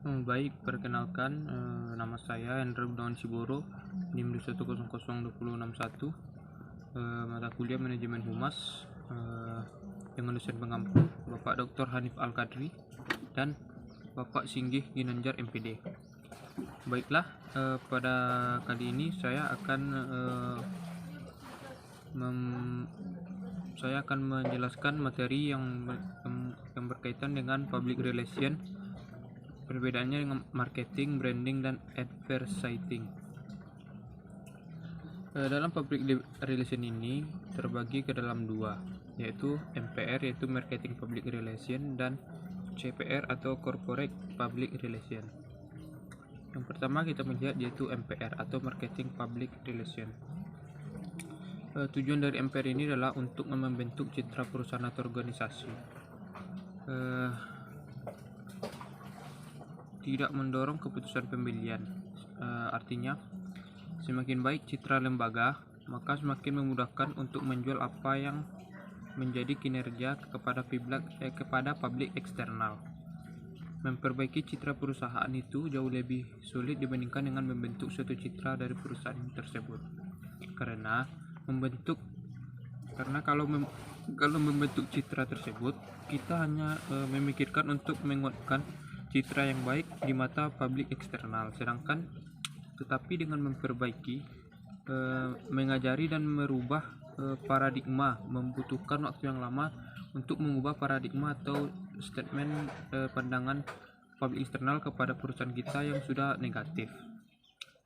Baik, perkenalkan, nama saya Hendra Gunawan Siboro, NIM 1002061, mata kuliah Manajemen Humas, dengan dosen pengampu Bapak Dr. Hanif Al-Kadri dan Bapak Singgih Ginanjar MPD. Baiklah, pada kali ini saya akan menjelaskan materi yang berkaitan dengan public relation. Perbedaannya dengan marketing, branding, dan advertising. Dalam public relation ini terbagi ke dalam dua, yaitu MPR yaitu Marketing Public Relation dan CPR atau Corporate Public Relation. Yang pertama kita melihat yaitu MPR atau Marketing Public Relation. Tujuan dari MPR ini adalah untuk membentuk citra perusahaan atau organisasi. Tidak mendorong keputusan pembelian. Artinya semakin baik citra lembaga, maka semakin memudahkan untuk menjual apa yang menjadi kinerja kepada publik eksternal. Memperbaiki citra perusahaan itu jauh lebih sulit dibandingkan dengan membentuk suatu citra dari perusahaan tersebut. Karena kalau membentuk citra tersebut, kita hanya memikirkan untuk menguatkan citra yang baik di mata publik eksternal. Tetapi dengan memperbaiki, mengajari dan merubah paradigma membutuhkan waktu yang lama untuk mengubah paradigma atau statement pandangan publik eksternal kepada perusahaan kita yang sudah negatif.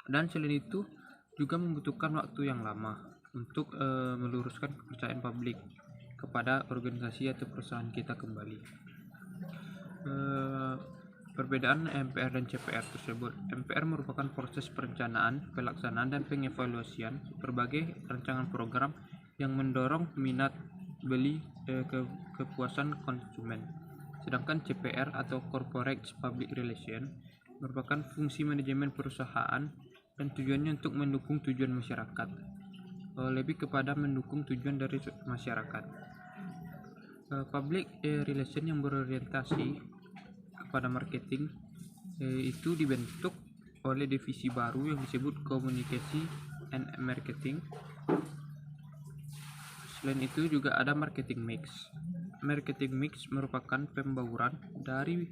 Dan selain itu juga membutuhkan waktu yang lama untuk meluruskan kepercayaan publik kepada organisasi atau perusahaan kita kembali. Perbedaan MPR dan CPR tersebut. MPR merupakan proses perencanaan, pelaksanaan, dan pengevaluasian berbagai rancangan program yang mendorong minat beli kepuasan konsumen. Sedangkan CPR atau Corporate Public Relation merupakan fungsi manajemen perusahaan dan tujuannya untuk mendukung tujuan masyarakat, lebih kepada mendukung tujuan dari masyarakat. Public relation yang berorientasi kepada marketing itu dibentuk oleh divisi baru yang disebut Communication and Marketing. Selain itu juga ada marketing mix. Marketing mix merupakan pembauran dari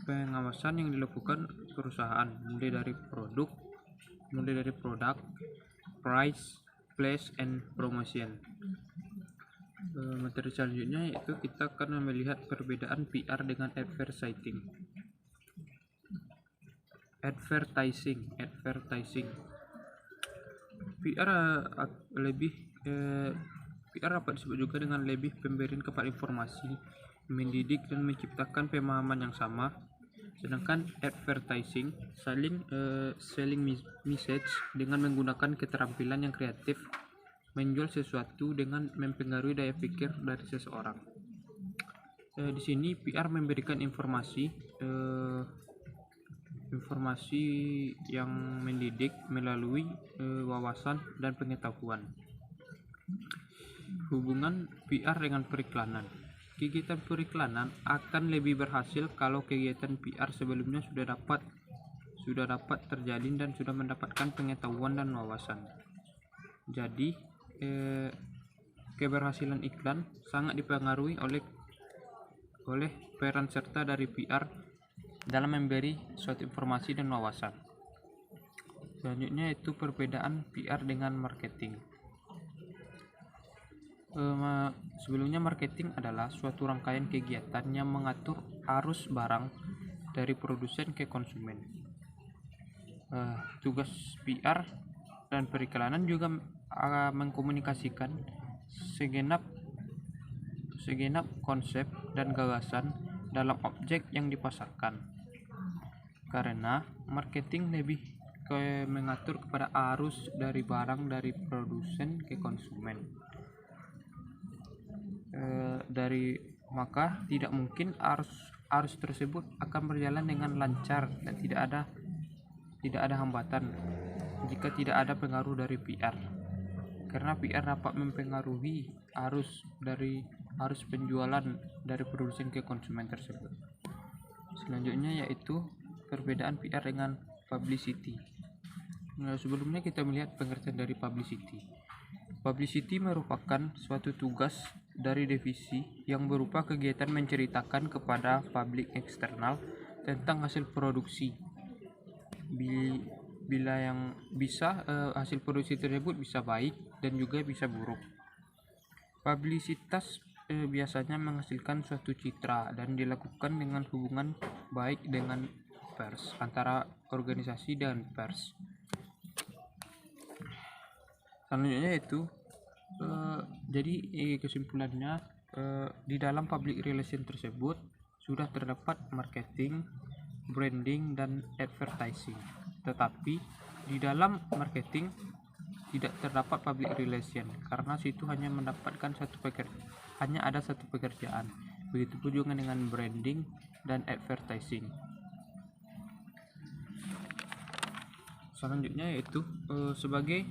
pengawasan yang dilakukan perusahaan mulai dari produk, price, place, and promotion. Materi selanjutnya yaitu kita akan melihat perbedaan PR dengan advertising. PR dapat disebut juga dengan lebih pemberian kepada informasi, mendidik dan menciptakan pemahaman yang sama. Sedangkan advertising selling message dengan menggunakan keterampilan yang kreatif, menjual sesuatu dengan mempengaruhi daya pikir dari seseorang. Di sini PR memberikan informasi yang mendidik melalui wawasan dan pengetahuan. Hubungan PR dengan periklanan. Kegiatan periklanan akan lebih berhasil kalau kegiatan PR sebelumnya sudah dapat terjalin dan sudah mendapatkan pengetahuan dan wawasan. Jadi keberhasilan iklan sangat dipengaruhi oleh peran serta dari PR dalam memberi suatu informasi dan wawasan. Selanjutnya itu perbedaan PR dengan marketing. Sebelumnya marketing adalah suatu rangkaian kegiatan yang mengatur arus barang dari produsen ke konsumen. Tugas PR dan periklanan juga mengkomunikasikan segenap konsep dan gagasan dalam objek yang dipasarkan. Karena marketing lebih mengatur kepada arus dari barang dari produsen ke konsumen. Maka tidak mungkin arus tersebut akan berjalan dengan lancar dan tidak ada hambatan jika tidak ada pengaruh dari PR. Karena PR dapat mempengaruhi arus dari arus penjualan dari produsen ke konsumen tersebut. Selanjutnya yaitu perbedaan PR dengan publicity. Nah, sebelumnya kita melihat pengertian dari publicity. Publicity merupakan suatu tugas dari divisi yang berupa kegiatan menceritakan kepada publik eksternal tentang hasil produksi. Bila yang bisa hasil produksi tersebut bisa baik dan juga bisa buruk. Publisitas biasanya menghasilkan suatu citra dan dilakukan dengan hubungan baik dengan pers, antara organisasi dan pers. Selanjutnya itu jadi kesimpulannya, di dalam public relation tersebut sudah terdapat marketing, branding, dan advertising. Tetapi di dalam marketing tidak terdapat public relation karena situ hanya ada satu pekerjaan. Begitupun juga dengan branding dan advertising. Selanjutnya yaitu sebagai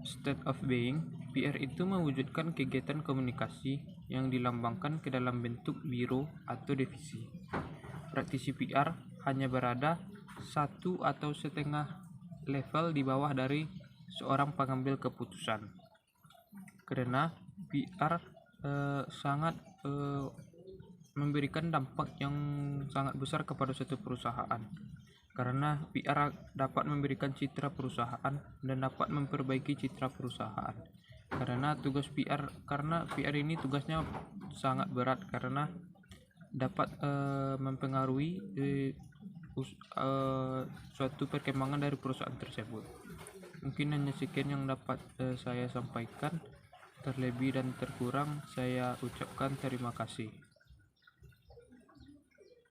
state of being, PR itu mewujudkan kegiatan komunikasi yang dilambangkan ke dalam bentuk biro atau divisi. Praktisi PR hanya berada satu atau setengah level di bawah dari seorang pengambil keputusan. Karena PR sangat memberikan dampak yang sangat besar kepada suatu perusahaan. Karena PR dapat memberikan citra perusahaan dan dapat memperbaiki citra perusahaan. Karena PR ini tugasnya sangat berat karena dapat mempengaruhi suatu perkembangan dari perusahaan tersebut. Mungkin hanya sekian yang dapat saya sampaikan. Terlebih dan terkurang saya ucapkan terima kasih.